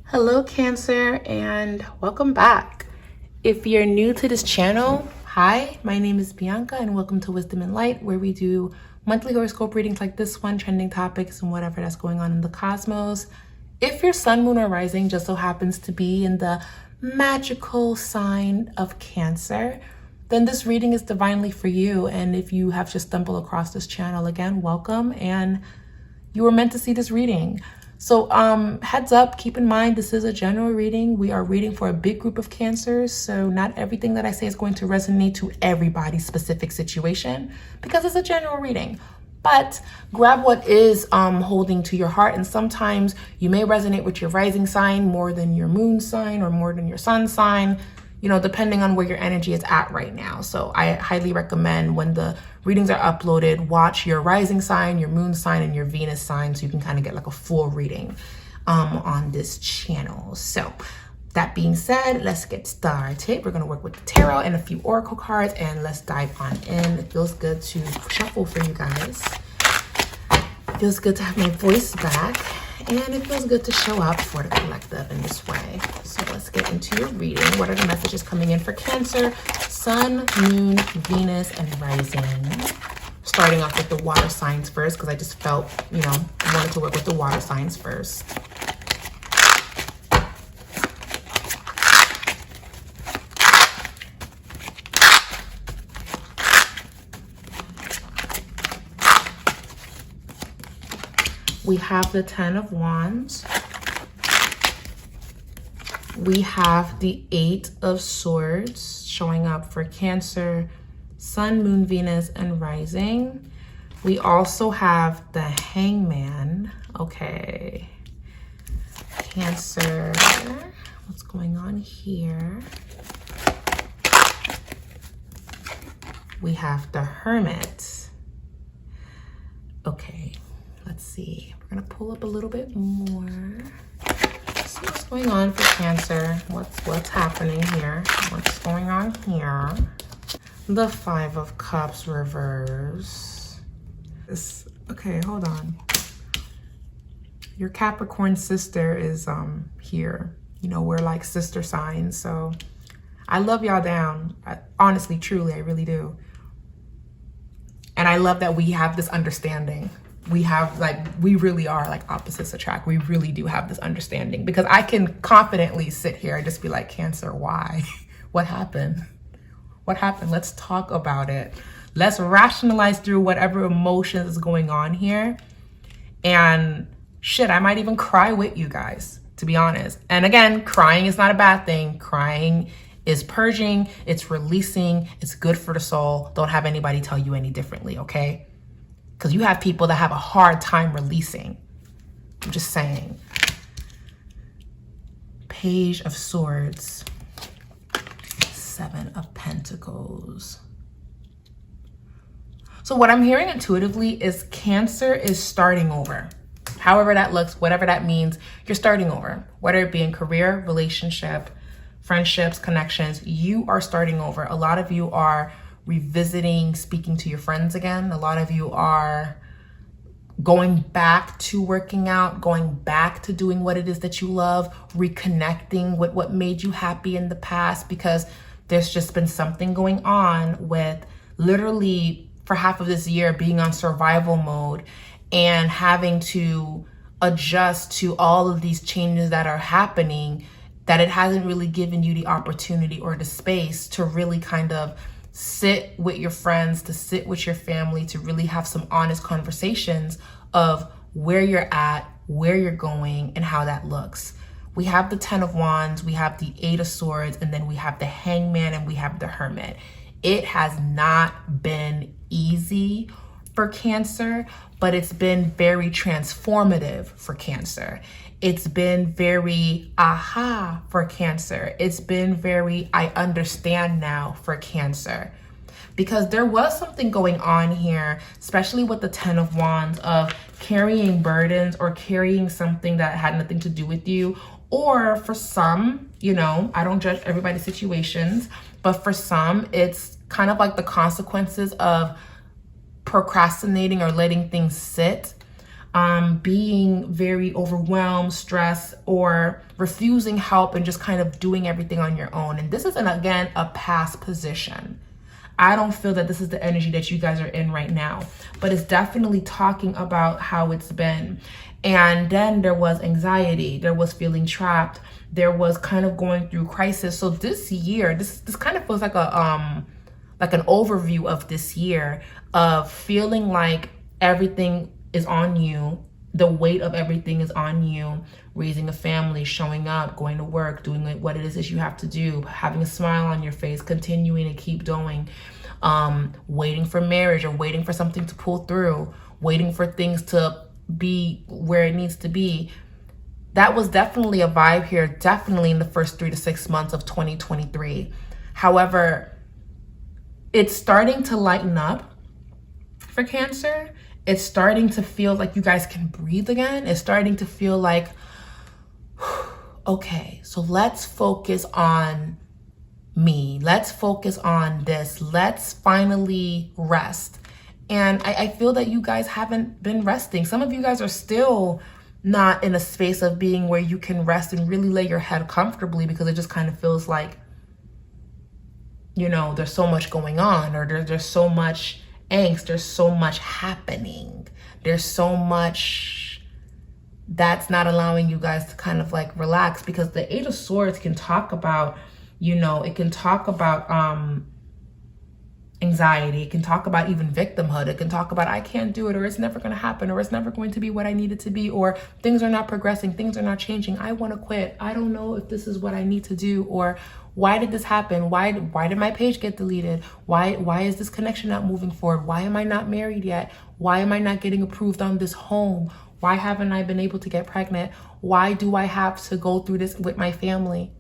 Hello Cancer, and welcome back. If you're new to this channel, hi, my name is Bianca and welcome to Wisdom and Light, where we do monthly horoscope readings like this one, trending topics and whatever that's going on in the cosmos. If your sun, moon, or rising just so happens to be in the magical sign of Cancer, then this reading is divinely for you. And if you have just stumbled across this channel, again, welcome, and you were meant to see this reading. So heads up, keep in mind, this is a general reading. We are reading for a big group of Cancers, so not everything that I say is going to resonate to everybody's specific situation because it's a general reading. But grab what is holding to your heart, and sometimes you may resonate with your rising sign more than your moon sign or more than your sun sign, you know, depending on where your energy is at right now. So I highly recommend when the readings are uploaded, watch your rising sign, your moon sign, and your Venus sign so you can kind of get like a full reading on this channel. So that being said, let's get started. We're going to work with the tarot and a few oracle cards, and let's dive on in. It feels good to shuffle for you guys. It feels good to have my voice back, and it feels good to show up for the collective in this way. So let's get into your reading. What are the messages coming in for Cancer, Sun, Moon, Venus, and Rising? Starting off with the water signs first, because I just felt, you know, I wanted to work with the water signs first. We have the Ten of Wands. We have the Eight of Swords showing up for Cancer, Sun, Moon, Venus, and Rising. We also have the Hangman. Okay. Cancer. What's going on here? We have the Hermit. Okay. Let's see. We're gonna pull up a little bit more. See what's going on for Cancer. What's happening here? What's going on here? The Five of Cups reverse. Okay, hold on. Your Capricorn sister is here. You know, we're like sister signs, so I love y'all down. Honestly, truly, I really do. And I love that we have this understanding. We really are like opposites attract. We really do have this understanding, because I can confidently sit here and just be like, Cancer, why? What happened? What happened? Let's talk about it. Let's rationalize through whatever emotions is going on here. And shit, I might even cry with you guys, to be honest. And again, crying is not a bad thing. Crying is purging, it's releasing, it's good for the soul. Don't have anybody tell you any differently, okay? Because you have people that have a hard time releasing. I'm just saying. Page of Swords. Seven of Pentacles. So what I'm hearing intuitively is Cancer is starting over. However that looks, whatever that means, you're starting over. Whether it be in career, relationship, friendships, connections, you are starting over. A lot of you are revisiting speaking to your friends again. A lot of you are going back to working out, going back to doing what it is that you love, reconnecting with what made you happy in the past, because there's just been something going on with literally for half of this year being on survival mode and having to adjust to all of these changes that are happening, that it hasn't really given you the opportunity or the space to really kind of sit with your friends, to sit with your family, to really have some honest conversations of where you're at, where you're going, and how that looks. We have the Ten of Wands, we have the Eight of Swords, and then we have the Hangman, and we have the Hermit. It has not been easy for Cancer, but it's been very transformative for Cancer. It's been very aha for Cancer. It's been very I understand now for Cancer. Because there was something going on here, especially with the Ten of Wands, of carrying burdens or carrying something that had nothing to do with you. Or for some, you know, I don't judge everybody's situations, but for some, it's kind of like the consequences of procrastinating or letting things sit. being very overwhelmed, stressed, or refusing help and just kind of doing everything on your own. And this isn't, again, a past position. I don't feel that this is the energy that you guys are in right now, but it's definitely talking about how it's been. And then there was anxiety, there was feeling trapped, there was kind of going through crisis. So this year, this kind of feels like an overview of this year of feeling like everything is on you. The weight of everything is on you. Raising a family, showing up, going to work, doing what it is that you have to do, having a smile on your face, continuing to keep going, waiting for marriage or waiting for something to pull through, waiting for things to be where it needs to be. That was definitely a vibe here, definitely in the first 3 to 6 months of 2023. However, it's starting to lighten up for Cancer. It's starting to feel like you guys can breathe again. It's starting to feel like, okay, so let's focus on me. Let's focus on this. Let's finally rest. And I feel that you guys haven't been resting. Some of you guys are still not in a space of being where you can rest and really lay your head comfortably, because it just kind of feels like, you know, there's so much going on, or there's so much angst, there's so much happening, there's so much that's not allowing you guys to kind of like relax. Because the Eight of Swords can talk about, you know, it can talk about anxiety, it can talk about even victimhood, it can talk about I can't do it, or it's never going to happen, or it's never going to be what I need it to be, or things are not progressing, things are not changing, I want to quit, I don't know if this is what I need to do, or why did this happen, why did my page get deleted, why is this connection not moving forward, why am I not married yet, why am I not getting approved on this home, why haven't I been able to get pregnant, why do I have to go through this with my family.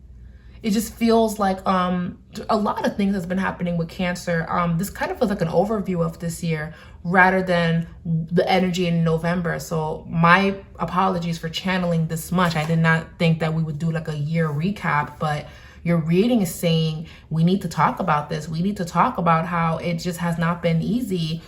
It just feels like a lot of things has been happening with Cancer. This kind of feels like an overview of this year rather than the energy in November. So my apologies for channeling this much. I did not think that we would do like a year recap, but your reading is saying we need to talk about this. We need to talk about how it just has not been easy.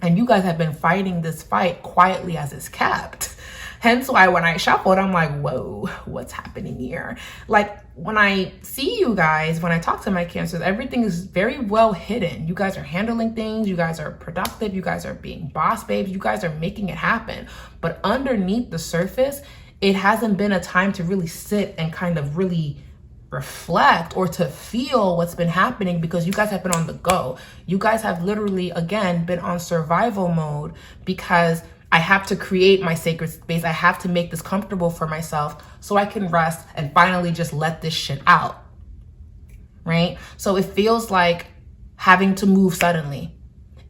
And you guys have been fighting this fight quietly as it's kept. Hence why when I shuffled, I'm like, whoa, what's happening here? Like when I see you guys, when I talk to my Cancers, everything is very well hidden. You guys are handling things. You guys are productive. You guys are being boss babes. You guys are making it happen. But underneath the surface, it hasn't been a time to really sit and kind of really reflect or to feel what's been happening, because you guys have been on the go. You guys have literally, again, been on survival mode, because I have to create my sacred space. I have to make this comfortable for myself so I can rest and finally just let this shit out, right? So it feels like having to move suddenly.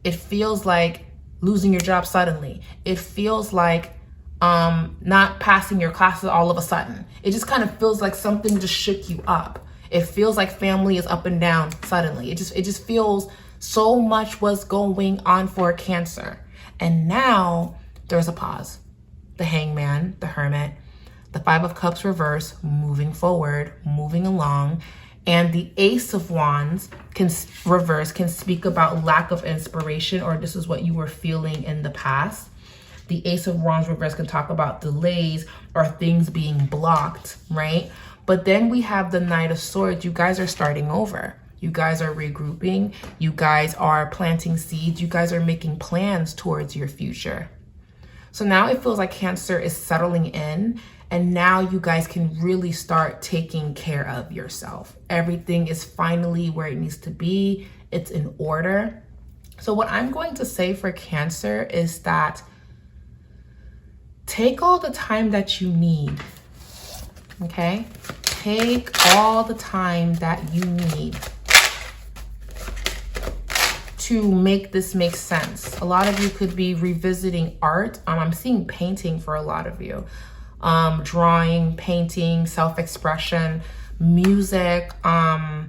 It feels like losing your job suddenly. It feels like not passing your classes all of a sudden. It just kind of feels like something just shook you up. It feels like family is up and down suddenly. It just feels so much was going on for Cancer. And now there's a pause. The Hangman, the Hermit, the Five of Cups reverse, moving forward, moving along. And the Ace of Wands can speak about lack of inspiration, or this is what you were feeling in the past. The Ace of Wands reverse can talk about delays or things being blocked, right? But then we have the Knight of Swords. You guys are starting over. You guys are regrouping. You guys are planting seeds. You guys are making plans towards your future. So now it feels like Cancer is settling in, and now you guys can really start taking care of yourself. Everything is finally where it needs to be. It's in order. So what I'm going to say for Cancer is that take all the time that you need, okay? Take all the time that you need to make this make sense. A lot of you could be revisiting art. I'm seeing painting for a lot of you. Drawing, painting, self-expression, music. A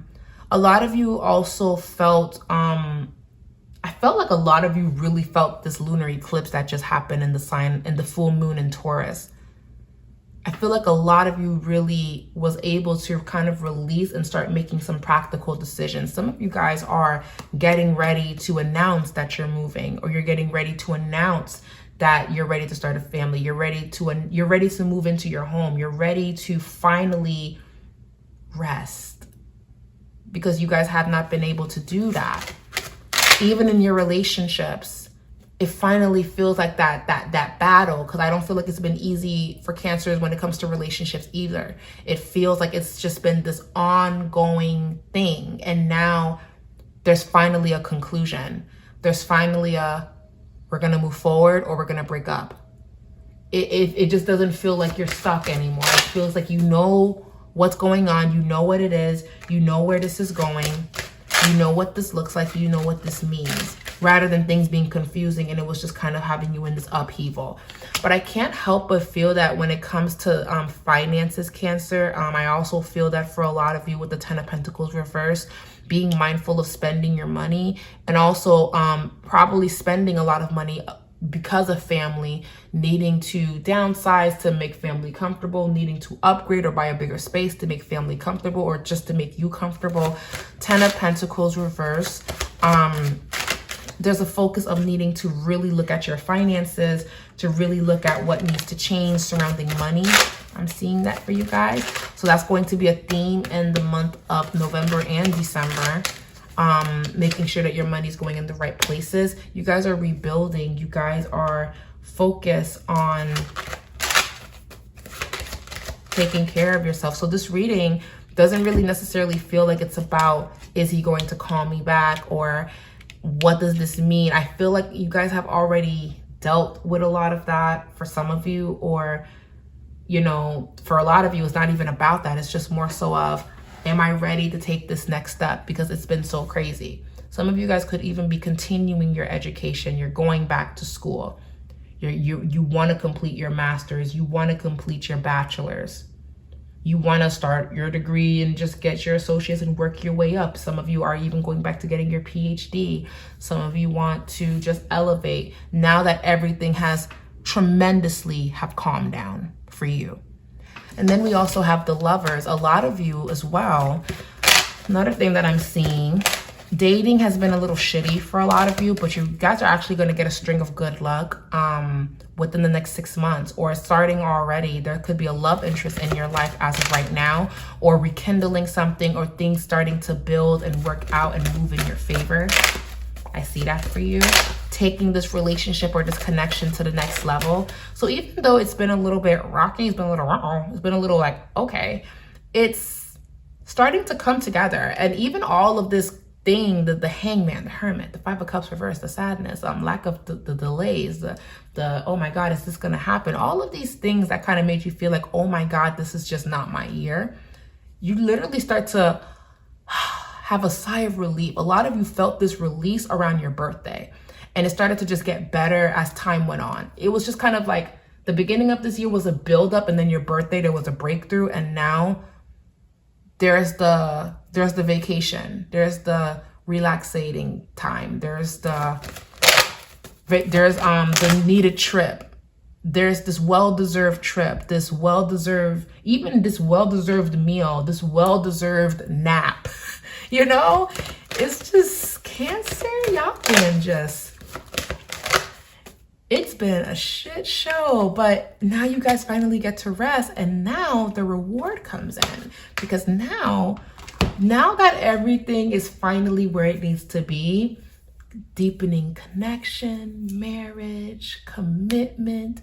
lot of you also felt, I felt like a lot of you really felt this lunar eclipse that just happened in the full moon in Taurus. I feel like a lot of you really was able to kind of release and start making some practical decisions. Some of you guys are getting ready to announce that you're moving, or you're getting ready to announce that you're ready to start a family. You're ready to move into your home. You're ready to finally rest, because you guys have not been able to do that. Even in your relationships, it finally feels like that battle, because I don't feel like it's been easy for Cancers when it comes to relationships either. It feels like it's just been this ongoing thing, and now there's finally a conclusion. There's finally we're gonna move forward or we're gonna break up. It just doesn't feel like you're stuck anymore. It feels like you know what's going on, you know what it is, you know where this is going, you know what this looks like, you know what this means, rather than things being confusing and it was just kind of having you in this upheaval. But I can't help but feel that when it comes to finances, Cancer, I also feel that for a lot of you with the 10 of Pentacles reverse, being mindful of spending your money, and also probably spending a lot of money because of family, needing to downsize to make family comfortable, needing to upgrade or buy a bigger space to make family comfortable, or just to make you comfortable. 10 of Pentacles reverse. There's a focus of needing to really look at your finances, to really look at what needs to change surrounding money. I'm seeing that for you guys. So that's going to be a theme in the month of November and December. Making sure that your money's going in the right places. You guys are rebuilding. You guys are focused on taking care of yourself. So this reading doesn't really necessarily feel like it's about, is he going to call me back, or what does this mean? I feel like you guys have already dealt with a lot of that for some of you, or, you know, for a lot of you, it's not even about that. It's just more so of, am I ready to take this next step? Because it's been so crazy. Some of you guys could even be continuing your education. You're going back to school. You want to complete your master's. You want to complete your bachelor's. You want to start your degree and just get your associates and work your way up. Some of you are even going back to getting your PhD. Some of you want to just elevate now that everything has tremendously have calmed down for you. And then we also have the Lovers. A lot of you as well. Another thing that I'm seeing, dating has been a little shitty for a lot of you, but you guys are actually going to get a string of good luck within the next 6 months, or starting already. There could be a love interest in your life as of right now, or rekindling something, or things starting to build and work out and move in your favor. I see that for you. Taking this relationship or this connection to the next level. So even though it's been a little bit rocky, it's been a little like, okay, it's starting to come together. And even all of this thing, the Hangman, the Hermit, the 5 of Cups reverse, the sadness, lack of the delays, the oh my God, is this gonna happen? All of these things that kind of made you feel like, oh my God, this is just not my year. You literally start to have a sigh of relief. A lot of you felt this release around your birthday, and it started to just get better as time went on. It was just kind of like the beginning of this year was a buildup, and then your birthday, there was a breakthrough, and now there's the vacation, there's the relaxating time, there's the needed trip, there's this well-deserved trip, this well-deserved meal, this well-deserved nap. You know, it's just Cancer, y'all can just, it's been a shit show, but now you guys finally get to rest, and now the reward comes in, because now that everything is finally where it needs to be, deepening connection, marriage, commitment,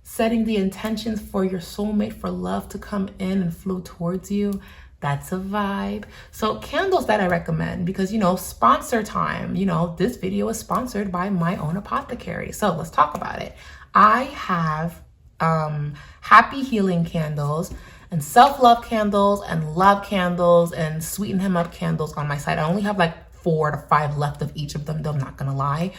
setting the intentions for your soulmate, for love to come in and flow towards you. That's a vibe. So candles that I recommend, because, you know, sponsor time, you know, this video is sponsored by my own Apothecary. So let's talk about it. I have happy healing candles and self-love candles and love candles and sweeten him up candles on my site. I only have like 4 to 5 left of each of them, though, I'm not gonna lie.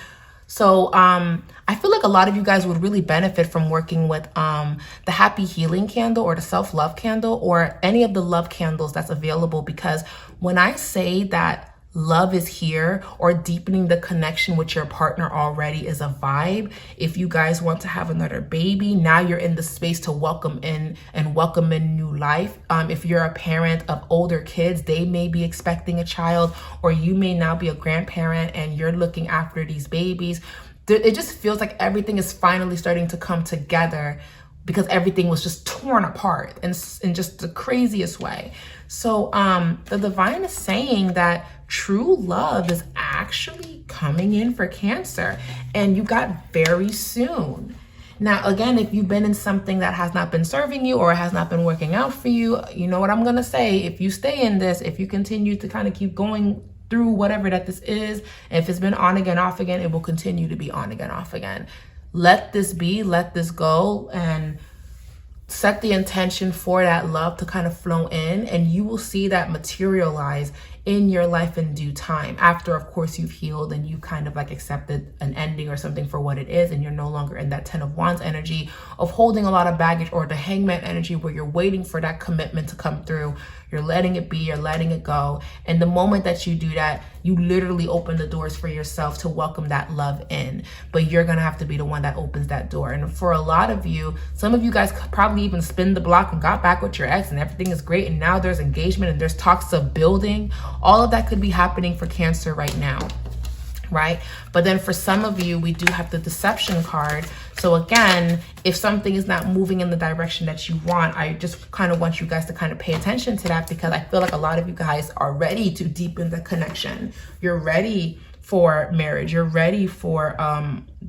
So I feel like a lot of you guys would really benefit from working with the happy healing candle, or the self-love candle, or any of the love candles that's available, because when I say that love is here, or deepening the connection with your partner already is a vibe. If you guys want to have another baby, now you're in the space to welcome in new life. If you're a parent of older kids, they may be expecting a child, or you may now be a grandparent and you're looking after these babies. it just feels like everything is finally starting to come together, because everything was just torn apart in just the craziest way. So the divine is saying that true love is actually coming in for Cancer, and you got very soon. Now, again, if you've been in something that has not been serving you or has not been working out for you, you know what I'm gonna say. If you stay in this, if you continue to kind of keep going through whatever that this is, if it's been on again, off again, it will continue to be on again, off again. Let this be, let this go, and set the intention for that love to kind of flow in, and you will see that materialize in your life in due time. After, of course, you've healed and you kind of like accepted an ending or something for what it is, and you're no longer in that 10 of Wands energy of holding a lot of baggage, or the Hangman energy where you're waiting for that commitment to come through. You're letting it be, you're letting it go. And the moment that you do that, you literally open the doors for yourself to welcome that love in. But you're gonna have to be the one that opens that door. And for a lot of you, some of you guys probably even spin the block and got back with your ex and everything is great, and now there's engagement and there's talks of building. All of that could be happening for Cancer right now, right? But then for some of you, we do have the deception card. So again, if something is not moving in the direction that you want, I just kind of want you guys to kind of pay attention to that, because I feel like a lot of you guys are ready to deepen the connection. You're ready for marriage. You're ready for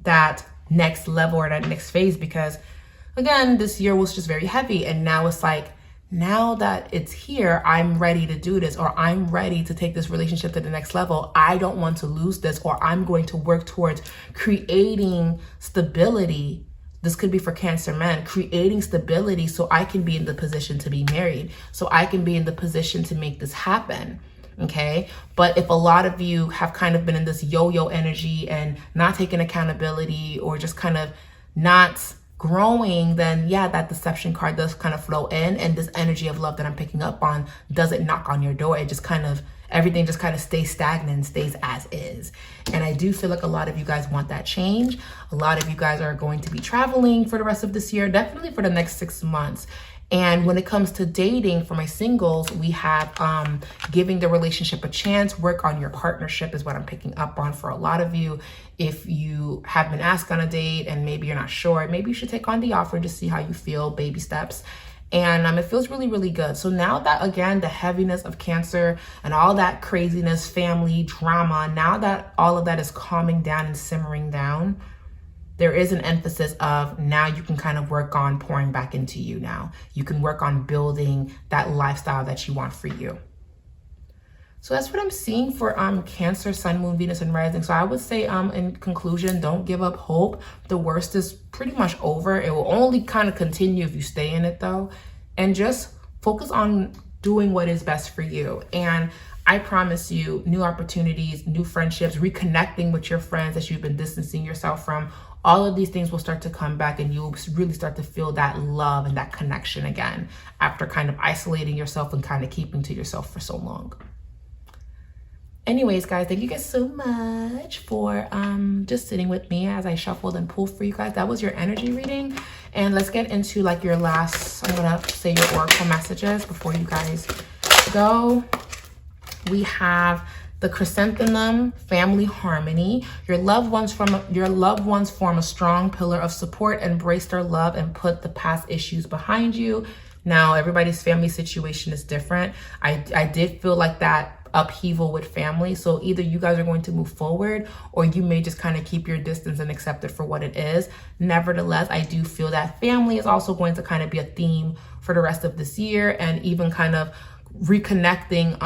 that next level or that next phase, because again, this year was just very heavy, and now it's like, now that it's here, I'm ready to do this, or I'm ready to take this relationship to the next level. I don't want to lose this, or I'm going to work towards creating stability. This could be for Cancer men, creating stability so I can be in the position to be married, so I can be in the position to make this happen. Okay. But if a lot of you have kind of been in this yo-yo energy and not taking accountability, or just kind of not growing, then yeah, that deception card does kind of flow in, and this energy of love that I'm picking up on doesn't knock on your door. It just kind of, everything just kind of stays stagnant, stays as is. And I do feel like a lot of you guys want that change. A lot of you guys are going to be traveling for the rest of this year, definitely for the next 6 months. And when it comes to dating, for my singles, we have giving the relationship a chance. Work on your partnership is what I'm picking up on for a lot of you. If you have been asked on a date and maybe you're not sure, maybe you should take on the offer to see how you feel, baby steps. And it feels really, really good. So now that, again, the heaviness of Cancer and all that craziness, family, drama, now that all of that is calming down and simmering down, there is an emphasis of now you can kind of work on pouring back into you now. You can work on building that lifestyle that you want for you. So that's what I'm seeing for Cancer, Sun, Moon, Venus, and Rising. So I would say in conclusion, don't give up hope. The worst is pretty much over. It will only kind of continue if you stay in it though. And just focus on doing what is best for you. And I promise you, new opportunities, new friendships, reconnecting with your friends that you've been distancing yourself from, all of these things will start to come back, and you'll really start to feel that love and that connection again after kind of isolating yourself and kind of keeping to yourself for so long. Anyways, guys, thank you guys so much for just sitting with me as I shuffled and pulled for you guys. That was your energy reading. And let's get into like your last, I'm gonna say your oracle messages before you guys go. We have the chrysanthemum, family harmony. Your loved ones form a strong pillar of support. Embrace their love and put the past issues behind you. Now, everybody's family situation is different. I did feel like that upheaval with family. So either you guys are going to move forward, or you may just kind of keep your distance and accept it for what it is. Nevertheless, I do feel that family is also going to kind of be a theme for the rest of this year, and even kind of reconnecting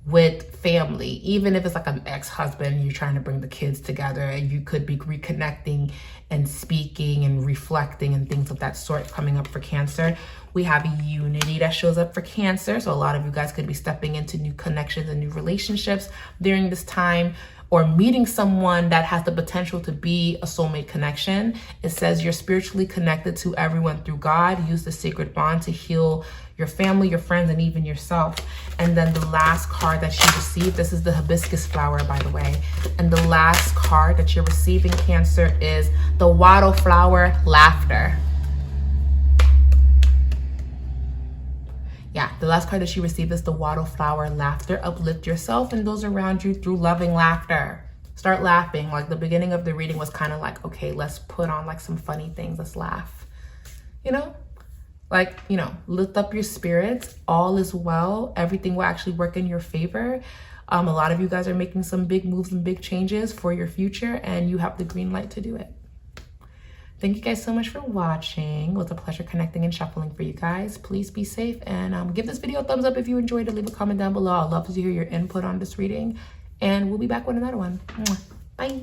with family, even if it's like an ex-husband, you're trying to bring the kids together, and you could be reconnecting and speaking and reflecting and things of that sort coming up for Cancer. We have unity that shows up for Cancer. So a lot of you guys could be stepping into new connections and new relationships during this time, or meeting someone that has the potential to be a soulmate connection. It says you're spiritually connected to everyone through God. Use the sacred bond to heal your family, your friends, and even yourself. And then the last card that you receive, this is the hibiscus flower, by the way. And the last card that you're receiving, Cancer, is the wattle flower, laughter. Yeah, the last card that you receive is the wattle flower, laughter. Uplift yourself and those around you through loving laughter. Start laughing. Like the beginning of the reading was kind of like, okay, let's put on like some funny things. Let's laugh, you know? Like, you know, lift up your spirits. All is well. Everything will actually work in your favor. A lot of you guys are making some big moves and big changes for your future, and you have the green light to do it. Thank you guys so much for watching. It was a pleasure connecting and shuffling for you guys. Please be safe, and give this video a thumbs up if you enjoyed it. Leave a comment down below. I'd love to hear your input on this reading, and we'll be back with another one. Bye.